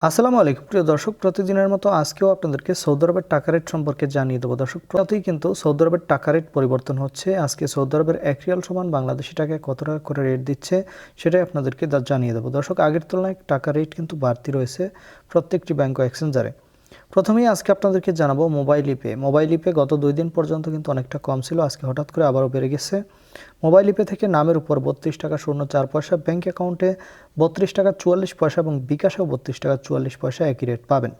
আসসালামু আলাইকুম প্রিয় দর্শক, প্রতিদিনের মতো আজকেও আপনাদেরকে সৌদি আরবের টাকা রেট সম্পর্কে জানিয়ে দেবো। দর্শক, প্রতিই কিন্তু সৌদি আরবের টাকা রেট পরিবর্তন হচ্ছে। আজকে সৌদি আরবের 1 রিয়াল সমান বাংলাদেশি টাকায় কত টাকা করে রেট দিচ্ছে সেটাই আপনাদেরকে জানিয়ে দেবো। দর্শক, আগের তুলনায় টাকা রেট কিন্তু বাড়তি রয়েছে প্রত্যেকটি ব্যাংক ও এক্সচেঞ্জারে। প্রথমেই আজকে আপনাদেরকে জানাবো মোবাইল ইপে গত 2 দিন পর্যন্ত কিন্তু অনেকটা কম ছিল, আজকে হঠাৎ করে আবারও বেড়ে গেছে। মোবাইল ইপে থেকে নামের উপর 32 টাকা 04 পয়সা, ব্যাঙ্ক অ্যাকাউন্টে 32 টাকা 44 পয়সা এবং বিকাশেও 32 টাকা 44 পয়সা একই রেট পাবেন।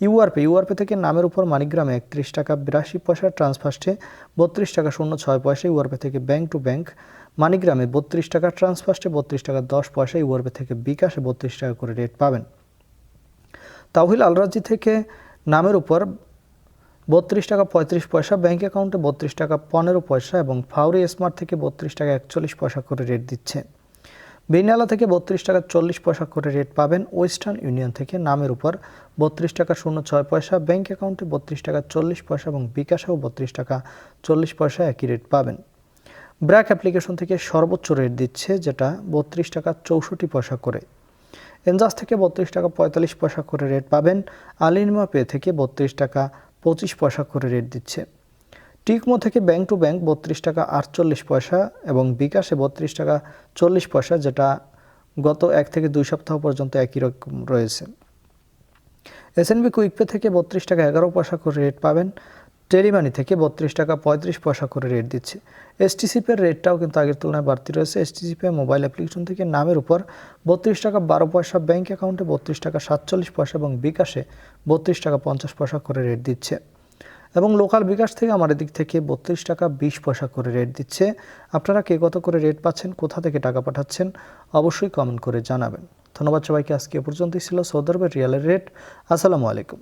ইউআরপে থেকে নামের উপর মানিগ্রামে 31 টাকা 82 পয়সা, ট্রান্সফার্স্টে 32 টাকা 06 পয়সা। ইউআরপে থেকে ব্যাংক টু ব্যাংক মানিগ্রামে 32 টাকা, ট্রান্সফার্স্টে 32 টাকা 10 পয়সা। ইউআরপে থেকে বিকাশে 32 টাকা করে রেট পাবেন। তাওহিল আলরাজি থেকে নামের উপর 32 টাকা 35 পয়সা, ব্যাঙ্ক অ্যাকাউন্টে 32 টাকা 15 পয়সা এবং ফাউরি স্মার্ট থেকে 32 টাকা 41 পয়সা করে রেট দিচ্ছে। বিনালা থেকে 32 টাকা 40 পয়সা করে রেট পাবেন। ওয়েস্টার্ন ইউনিয়ন থেকে নামের উপর 32 টাকা 06 পয়সা, ব্যাঙ্ক অ্যাকাউন্টে 32 টাকা 40 পয়সা এবং বিকাশেও 32 টাকা 40 পয়সা একই রেট পাবেন। ব্র্যাক অ্যাপ্লিকেশন থেকে সর্বোচ্চ রেট দিচ্ছে, যেটা 32 টাকা 64 পয়সা করে। এনজাস থেকে 32 টাকা 45 পয়সা করে রেট পাবেন। আলিনমা পে থেকে 32 টাকা 25 পয়সা করে রেট দিচ্ছে। টিকমো থেকে ব্যাংক টু ব্যাংক 32 টাকা 48 পয়সা এবং বিকাশে 32 টাকা 40 পয়সা, যেটা গত 1 থেকে 2 সপ্তাহ পর্যন্ত একই রকম রয়েছে। এসএনবি কুইকপে থেকে 32 টাকা 11 পয়সা করে রেট পাবেন। টেলিমানি থেকে 32 টাকা 35 পয়সা করে রেট দিচ্ছে। এসটিসিপের রেটটাও কিন্তু আগের তুলনায় বাড়তি রয়েছে। এসটিসিপে মোবাইল অ্যাপ্লিকেশন থেকে নামের উপর 32 টাকা 12 পয়সা, ব্যাঙ্ক অ্যাকাউন্টে 32 টাকা 47 পয়সা এবং বিকাশে 32 টাকা 50 পয়সা করে রেট দিচ্ছে। এবং লোকাল বিকাশ থেকে আমার দিক থেকে 32 টাকা 20 পয়সা করে রেট দিচ্ছে। আপনারা কে কত করে রেট পাচ্ছেন, কোথা থেকে টাকা পাঠাচ্ছেন, অবশ্যই কমেন্ট করে জানাবেন। ধন্যবাদ সবাইকে। আজকে এ পর্যন্তই ছিল সৌদি আরবের রিয়ালের রেট। আসসালামু আলাইকুম।